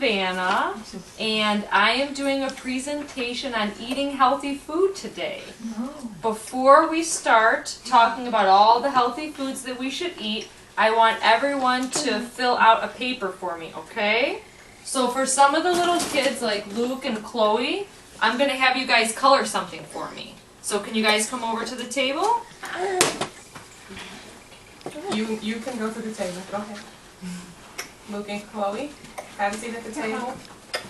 Savannah, and I am doing a presentation on eating healthy food today. Before we start talking about all the healthy foods that we should eat, I want everyone to fill out a paper for me, okay? So for some of the little kids like Luke and Chloe, I'm going to have you guys color something for me. So can you guys come over to the table? You can go to the table. Go ahead. Luke and Chloe, have a seat at the table.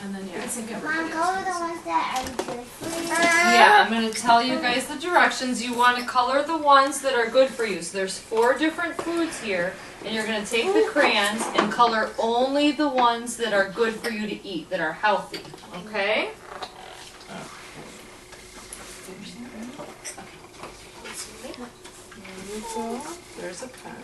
And then Mom, color the ones that are good for you. Yeah, I'm going to tell you guys the directions. You want to color the ones that are good for you. So there's 4 different foods here, and you're going to take the crayons and color only the ones that are good for you to eat, that are healthy, okay? There's a pen.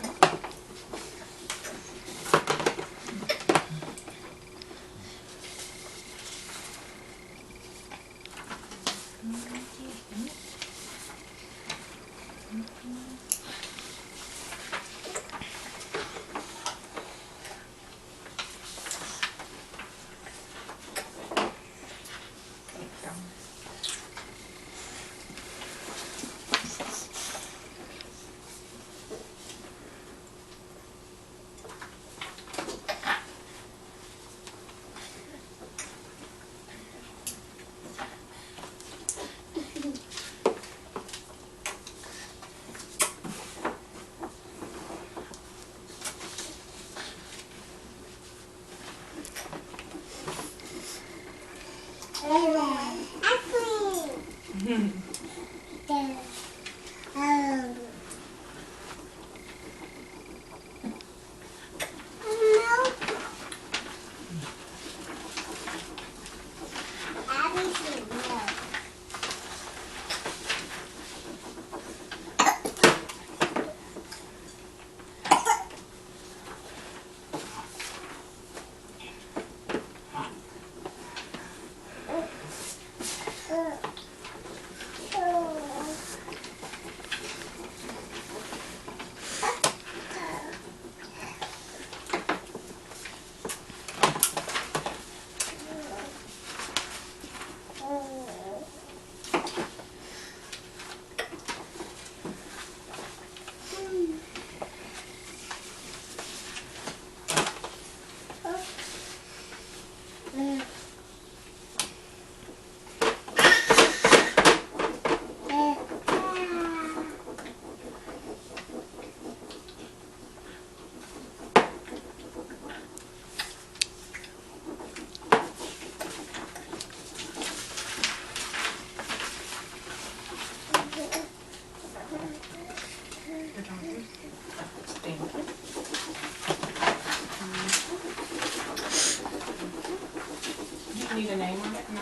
Need a name on it? No?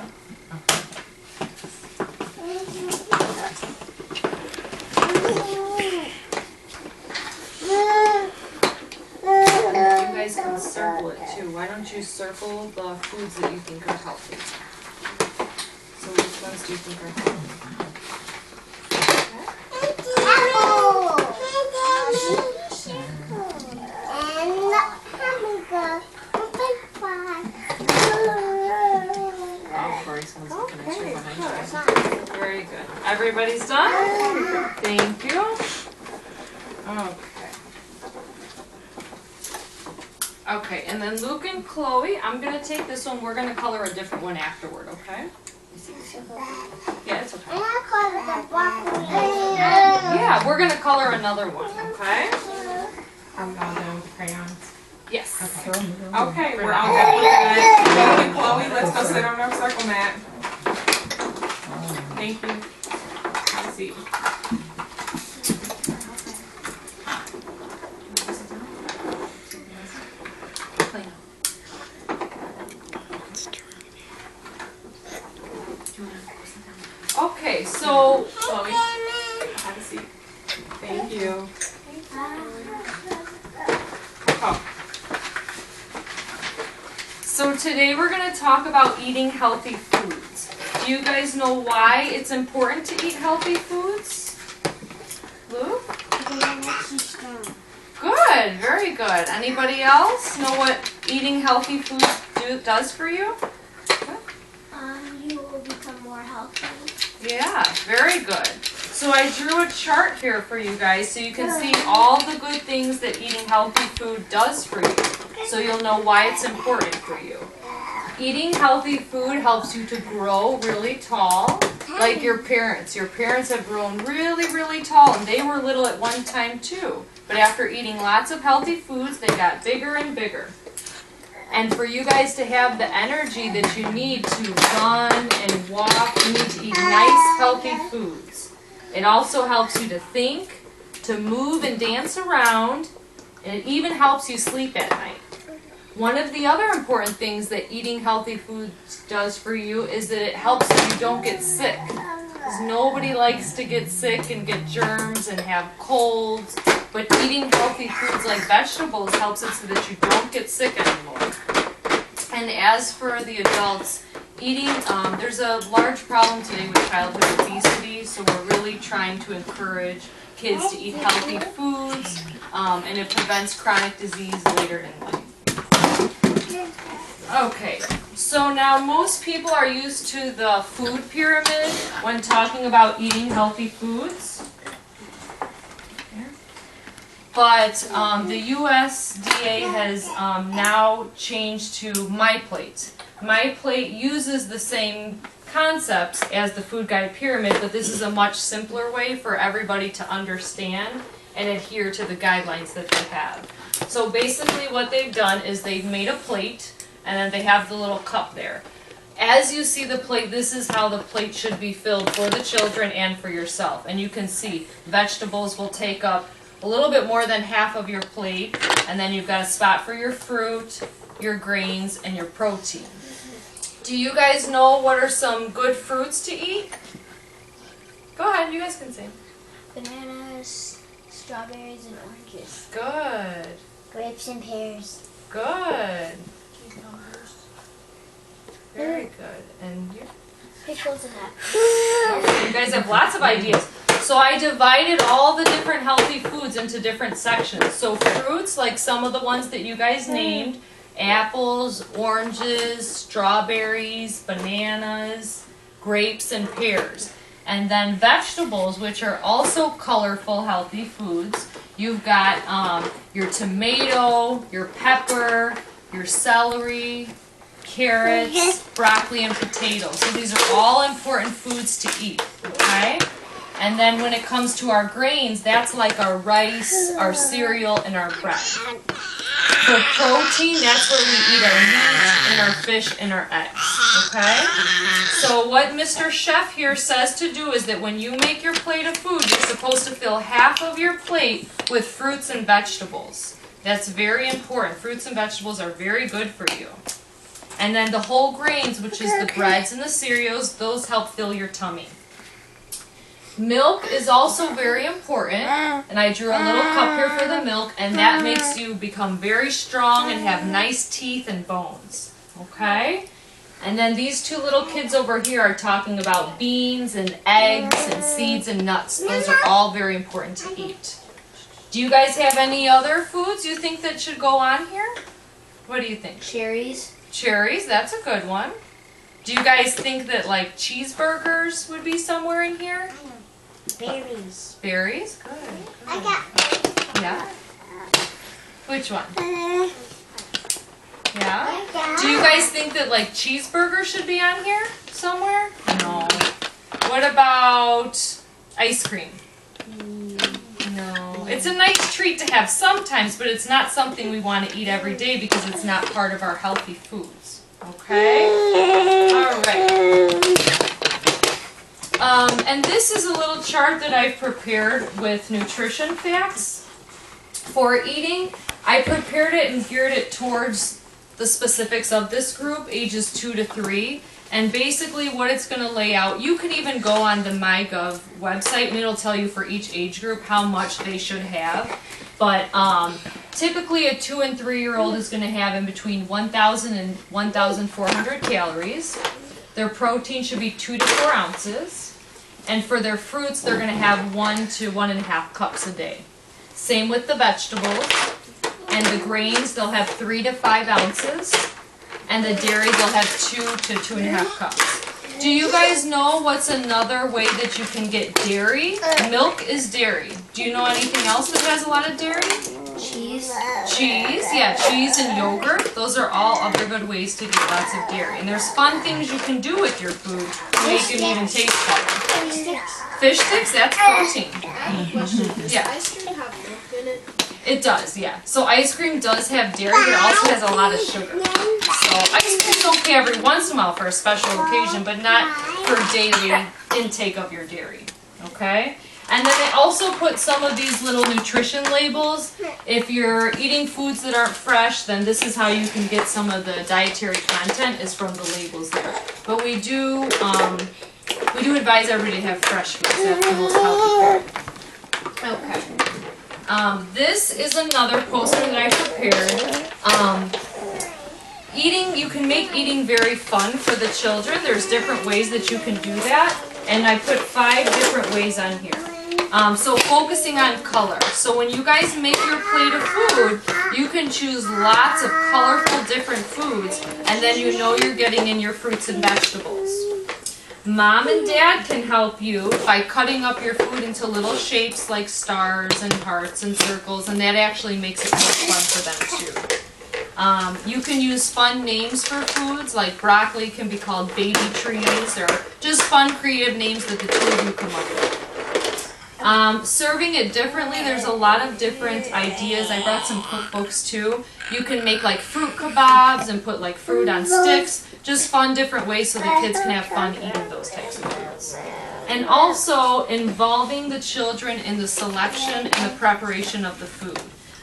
You guys can circle it too. Why don't you circle the foods that you think are healthy? So which ones do you think are healthy? Very good. Everybody's done? Thank you. Okay. Okay, and then Luke and Chloe, I'm going to take this one. We're going to color a different one afterward, okay? Yeah, it's okay. Yeah, we're going to color another one, okay? I'm all done with the crayons. Yes. Okay, we're all done with that. Thank you, Chloe. Let's go sit on our circle mat. Thank you. Have a seat. Okay, so Chloe, have a seat. Thank you. Oh. So today we're going to talk about eating healthy foods. Do you guys know why it's important to eat healthy foods? Luke? Good, very good. Anybody else know what eating healthy foods does for you? You will become more healthy. Yeah, very good. So I drew a chart here for you guys so you can see all the good things that eating healthy food does for you. So you'll know why it's important for you. Eating healthy food helps you to grow really tall, like your parents. Your parents have grown really, really tall, and they were little at one time too. But after eating lots of healthy foods, they got bigger and bigger. And for you guys to have the energy that you need to run and walk, you need to eat nice, healthy foods. It also helps you to think, to move and dance around, and it even helps you sleep at night. One of the other important things that eating healthy foods does for you is that it helps so you don't get sick. Because nobody likes to get sick and get germs and have colds. But eating healthy foods like vegetables helps it so that you don't get sick anymore. And as for the adults, eating, there's a large problem today with childhood obesity, so we're really trying to encourage kids to eat healthy foods, and it prevents chronic disease later in life. Okay, so now most people are used to the food pyramid when talking about eating healthy foods. But the USDA has now changed to MyPlate. MyPlate uses the same concepts as the food guide pyramid, but this is a much simpler way for everybody to understand and adhere to the guidelines that they have. So basically what they've done is they've made a plate, and then they have the little cup there. As you see the plate, this is how the plate should be filled for the children and for yourself. And you can see vegetables will take up a little bit more than half of your plate, and then you've got a spot for your fruit, your grains, and your protein. Do you guys know what are some good fruits to eat? Go ahead, you guys can say. Bananas, strawberries, and oranges. Good. Grapes and pears. Good. Very good. And you? Pickles and apples. Okay, you guys have lots of ideas. So I divided all the different healthy foods into different sections. So fruits, like some of the ones that you guys named, apples, oranges, strawberries, bananas, grapes, and pears. And then vegetables, which are also colorful, healthy foods. You've got your tomato, your pepper, your celery, carrots, broccoli, and potatoes. So these are all important foods to eat, okay? And then when it comes to our grains, that's like our rice, our cereal, and our bread. For protein, that's where we eat our meat and our fish and our eggs, okay? So what Mr. Chef here says to do is that when you make your plate of food, you're supposed to fill half of your plate with fruits and vegetables. That's very important. Fruits and vegetables are very good for you. And then the whole grains, which is the breads and the cereals, those help fill your tummy. Milk is also very important, and I drew a little cup here for the milk, and that makes you become very strong and have nice teeth and bones, okay? And then these two little kids over here are talking about beans and eggs and seeds and nuts. Those are all very important to eat. Do you guys have any other foods you think that should go on here? What do you think? Cherries. Cherries, that's a good one. Do you guys think that like cheeseburgers would be somewhere in here? Berries. Berries? Good. I got. Yeah? Which one? Yeah? Do you guys think that like cheeseburgers should be on here somewhere? No. What about ice cream? No. It's a nice treat to have sometimes, but it's not something we want to eat every day because it's not part of our healthy foods. Okay? All right. And this is a little chart that I've prepared with nutrition facts for eating. I prepared it and geared it towards the specifics of this group, ages 2 to 3. And basically what it's going to lay out, you can even go on the MyGov website and it'll tell you for each age group how much they should have. But typically a 2 and 3-year-old is going to have in between 1,000 and 1,400 calories. Their protein should be 2 to 4 ounces. And for their fruits, they're going to have 1 to 1.5 cups a day. Same with the vegetables. And the grains, they'll have 3 to 5 ounces. and the dairy they'll have 2 to 2.5 cups. Do you guys know what's another way that you can get dairy? Milk is dairy. Do you know anything else that has a lot of dairy? Cheese. Cheese, yeah, cheese and yogurt. Those are all other good ways to get lots of dairy. And there's fun things you can do with your food to make it even taste better. Fish sticks, that's protein. Yeah. Ice cream have milk in it? It does, yeah. So ice cream does have dairy, but it also has a lot of sugar. So ice cream's okay every once in a while for a special occasion, but not for daily intake of your dairy. Okay? And then they also put some of these little nutrition labels. If you're eating foods that aren't fresh, then this is how you can get some of the dietary content is from the labels there. But we do advise everybody to have fresh foods. That's the most healthy part. Okay. This is another poster that I prepared. Eating, you can make eating very fun for the children. There's different ways that you can do that. And I put 5 different ways on here. So focusing on color. So when you guys make your plate of food, you can choose lots of colorful different foods, and then you know you're getting in your fruits and vegetables. Mom and Dad can help you by cutting up your food into little shapes like stars and hearts and circles, and that actually makes it more fun for them too. You can use fun names for foods, like broccoli can be called baby trees, or just fun creative names that the two of you come up with. Serving it differently, there's a lot of different ideas. I brought some cookbooks too. You can make like fruit kebabs and put like fruit on sticks. Just fun different ways so the kids can have fun eating those types of foods. And also involving the children in the selection and the preparation of the food.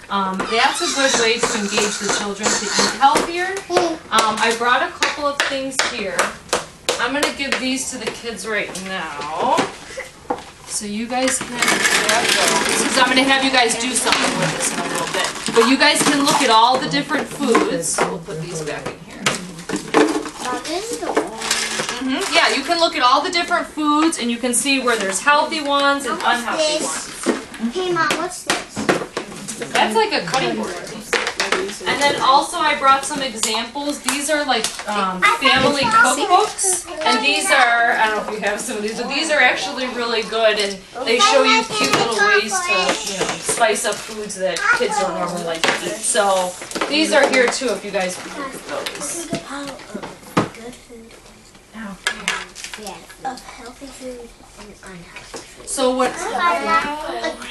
That's a good way to engage the children to eat healthier. I brought a couple of things here. I'm going to give these to the kids right now. So you guys can grab those. Because I'm going to have you guys do something with this in a little bit. But you guys can look at all the different foods. We'll put these back in here. This is the one. Yeah, you can look at all the different foods and you can see where there's healthy ones and unhealthy ones. Hey Mom, what's this? That's like a cutting board. And then also I brought some examples. These are like family cookbooks. And these are, I don't know if you have some of these, but these are actually really good and they show you cute little ways to, spice up foods that kids don't normally like to eat. So these are here too if you guys would look at those. Good food. Okay. Yeah, of healthy food and unhealthy food. So what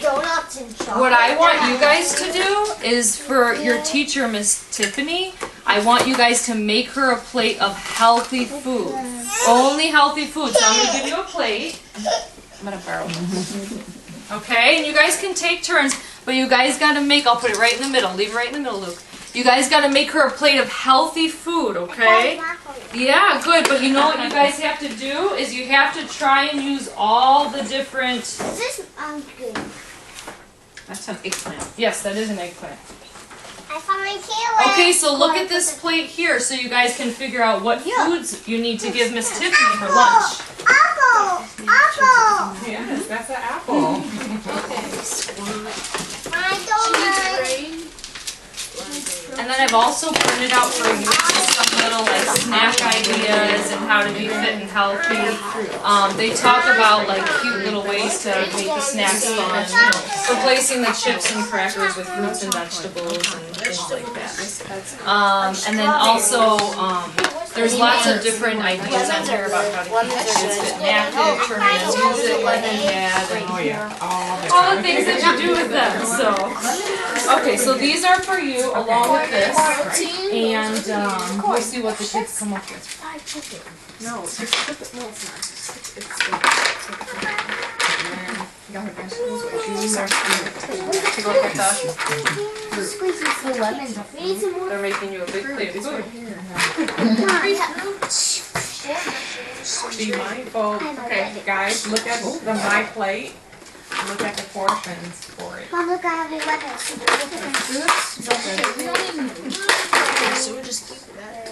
Donuts and chocolate. What I want you guys to do is for your teacher, Miss Tiffany, I want you guys to make her a plate of healthy food. Only healthy food. So I'm going to give you a plate. I'm going to borrow one. Okay, and you guys can take turns, but you guys got to make, I'll put it right in the middle. Leave it right in the middle, Luke. You guys got to make her a plate of healthy food, okay? Yeah, good, but you know what you guys have to do is you have to try and use all the different... Is this good? That's an eggplant. Yes, that is an eggplant. I found my carrot. Okay, so look at this plate here so you guys can figure out what foods you need to give Miss Tiffany for lunch. Apple! Apple! Yes, that's an apple. My donut. And then I've also printed out for you some little like snack ideas and how to be fit and healthy. They talk about like cute little ways to make the snacks fun, replacing the chips and crackers with fruits and vegetables and things like that. And then also there's lots of different ideas on here about how to keep the kids fit and active, turn on music like we had, and all the things that you do with them. So, okay, so these are for you along with this, and we'll see what the kids come up with. No, just flip it. No, it's not. You got her vegetables, but you use our to go like that. Squeezing some lemons. We need some more. They're making you a big plate of food. Be mindful. Okay, guys, look at the my plate. Look at the portions for it. Mom, look, I have 11. So we just keep that.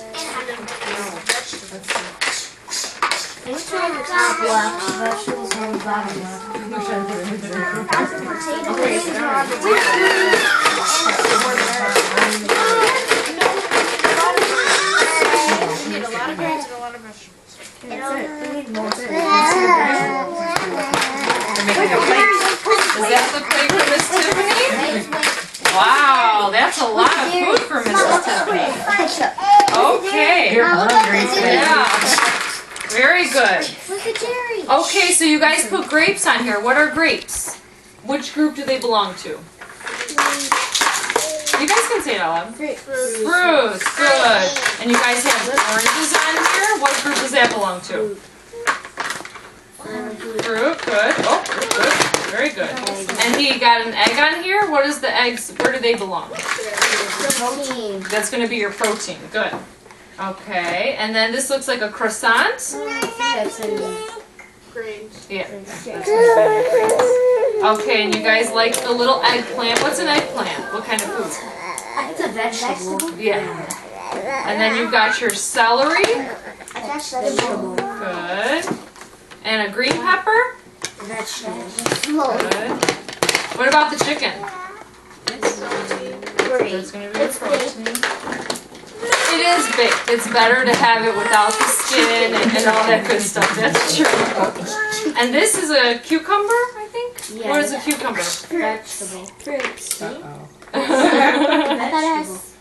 Which one is top left? Vegetables on the bottom left. lot of vegetables. That's it. We need more. They're making a plate. Is that the plate for Miss Tiffany? Wow, that's a lot of food for Mrs. Tiffany. Okay. You're hungry. Yeah. Very good. Look at Jerry. Okay, so you guys put grapes on here. What are grapes? Which group do they belong to? You guys can say it out loud. Fruits, good. And you guys have oranges on here. What group does that belong to? Fruit, good. Oh, good. Very good. And he got an egg on here. What is the eggs? Where do they belong? Protein. That's going to be your protein. Good. Okay, and then this looks like a croissant. That's in Grains. Yeah. That's gonna be your grains. Okay, and you guys like the little eggplant. What's an eggplant? What kind of food? It's a vegetable. Yeah. And then you've got your celery. Vegetable. Good. And a green pepper. Vegetable. Good. What about the chicken? That's Great. going to be your protein. It is baked. It's better to have it without the skin and all that good stuff. That's true. And this is a cucumber, I think? Yeah. What is a cucumber? Vegetable. Fruits. Uh-oh. I thought it has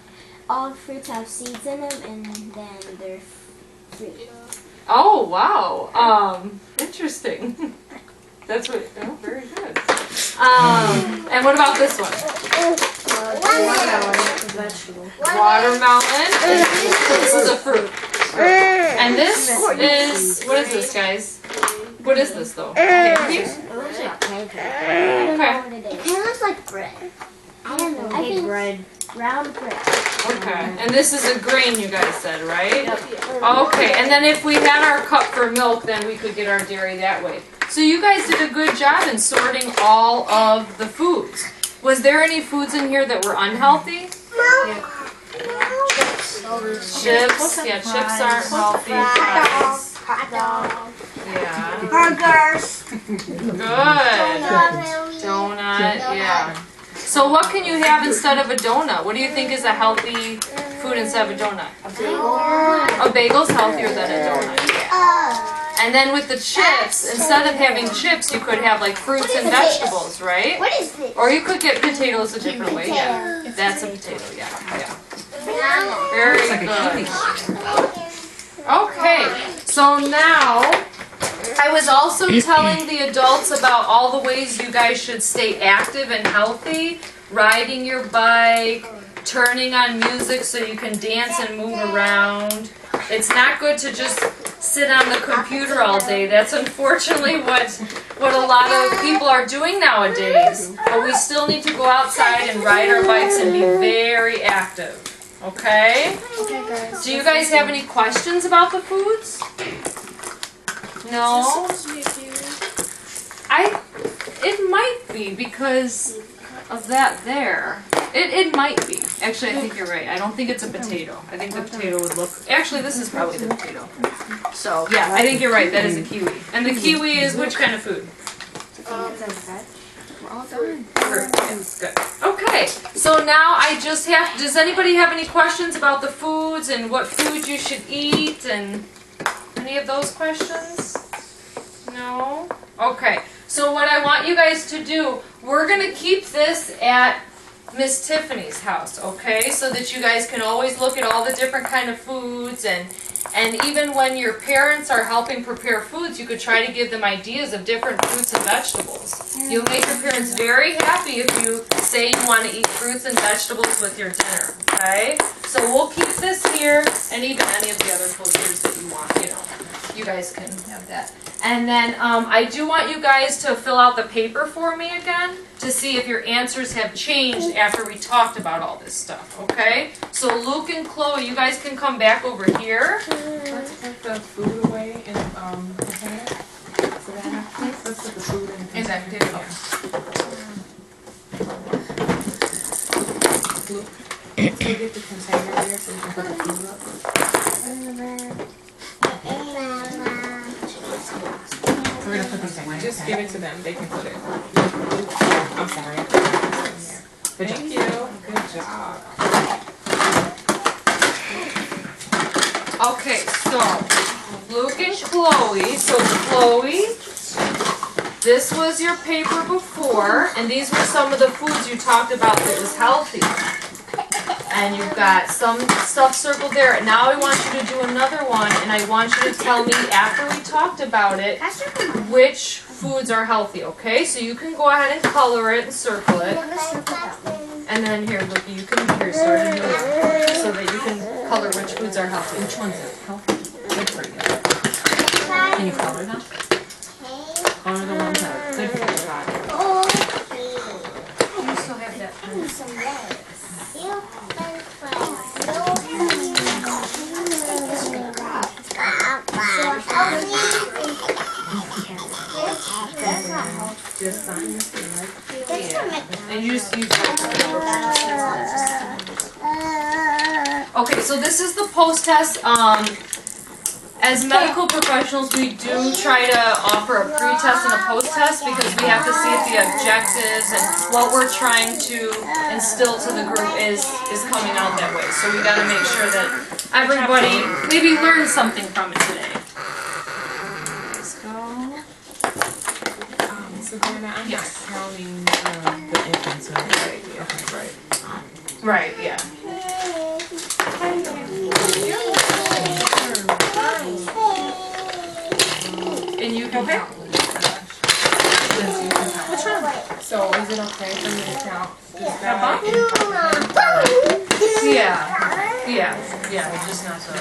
all fruits have seeds in them, and then they're fruit. Oh, wow. Interesting. That's what, oh, very good. And what about this one? Watermelon. Vegetable. Watermelon. This is a fruit. And this is, what is this, guys? What is this, though? Candy? It looks like pancake. I don't Okay. know what it is. It looks like bread. I don't know. I think bread. Round bread. Okay. And this is a grain, you guys said, right? Okay. And then if we had our cup for milk, then we could get our dairy that way. So you guys did a good job in sorting all of the foods. Was there any foods in here that were unhealthy? Chips. Yeah, chips aren't healthy. Fries. Hot dog. Yeah. Burgers. Good. Donut. Yeah. So what can you have instead of a donut? What do you think is a healthy food instead of a donut? A bagel's healthier than a donut. And then with the chips, instead of having chips, you could have like fruits and vegetables, right? What is this? Or you could get potatoes a different way. Yeah, that's a potato. Yeah, yeah. Very It's like a good. kiwi. Okay, so now I was also telling the adults about all the ways you guys should stay active and healthy, riding your bike, turning on music so you can dance and move around. It's not good to just sit on the computer all day. That's unfortunately what a lot of people are doing nowadays. But we still need to go outside and ride our bikes and be very active. Okay? Do you guys have any questions about the foods? No? It might be because of that there. It might be. Actually, I think you're right. I don't think it's a potato. I think the potato would look... Actually, this is probably the potato. So, yeah, I think you're right. That is a kiwi. And the kiwi is which kind of food? Fruit. It's good. Okay, so now I just have... Does anybody have any questions about the foods and what food you should eat and any of those questions? No? Okay, so what I want you guys to do, we're going to keep this at Miss Tiffany's house, okay? So that you guys can always look at all the different kind of foods and even when your parents are helping prepare foods, you could try to give them ideas of different fruits and vegetables. You'll make your parents very happy if you say you want to eat fruits and vegetables with your dinner, okay? So we'll keep this here and even any of the other posters that you want, you know. You guys can have that. And then I do want you guys to fill out the paper for me again to see if your answers have changed after we talked about all this stuff, okay? So Luke and Chloe, you guys can come back over here. Let's put the food away in container. Savannah, let's put the food in that container. Luke, let's go get the container here so we can put the food up. We're gonna put these in. Just give it to them. They can put it. I'm sorry. Thank you. Good job. Okay, so Luke and Chloe. So Chloe, this was your paper before, and these were some of the foods you talked about that was healthy. And you've got some stuff circled there. Now I want you to do another one, and I want you to tell me after we talked about it which foods are healthy, okay? So you can go ahead and color it and circle it. And then here, look, you can start a new one so that you can color which foods are healthy. Which ones are healthy? Good for you. Can you color them? Color the ones that are good for your body. You still have that pen. Just sign this thing, right? And you just use Okay, so this is the post-test. As medical professionals, we do try to offer a pre-test and a post-test because we have to see if the objectives and what we're trying to instill to the group is coming out that way. So we got to make sure that everybody maybe learns something from it today. Let's go. So Brianna, I'm not counting the infants, right? Okay, right. Right, yeah. And you can count. Which one? So is it okay for me to count this guy? Yeah, just not so.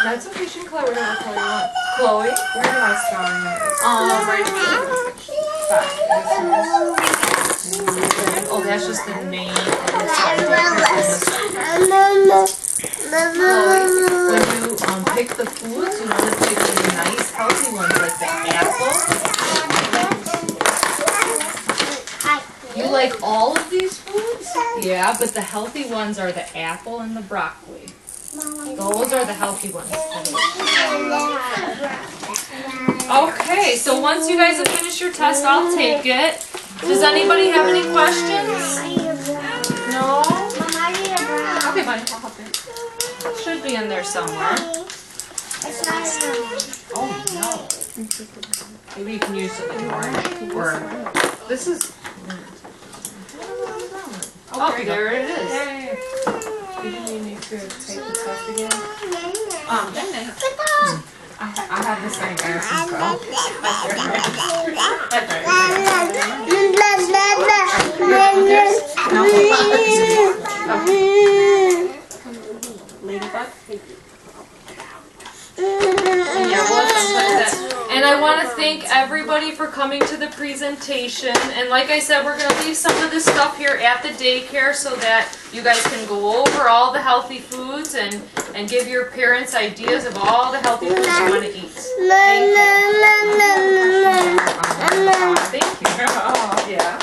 That's okay, she can color whatever color you want. Chloe? Where do I sign this? Right here. Oh, that's just the name of the Chloe, when you pick the foods, you want to pick the nice, healthy ones, like the apple. You like all of these foods? Yeah, but the healthy ones are the apple and the broccoli. Those are the healthy ones. Okay, so once you guys have finished your test, I'll take it. Does anybody have any questions? No? Okay, buddy, I'll help you. Should be in there somewhere. Oh, no. Maybe you can use it like orange. Or, this is... Okay, there it is. Yay. Did you need me to take the test again? I have the same answers, though. Ladybug? Yeah, we'll have to touch that. And I want to thank everybody for coming to the presentation. And like I said, we're going to leave some of this stuff here at the daycare so that you guys can go over all the healthy foods and give your parents ideas of all the healthy foods you want to eat. Thank you. Thank you. Oh, Yeah.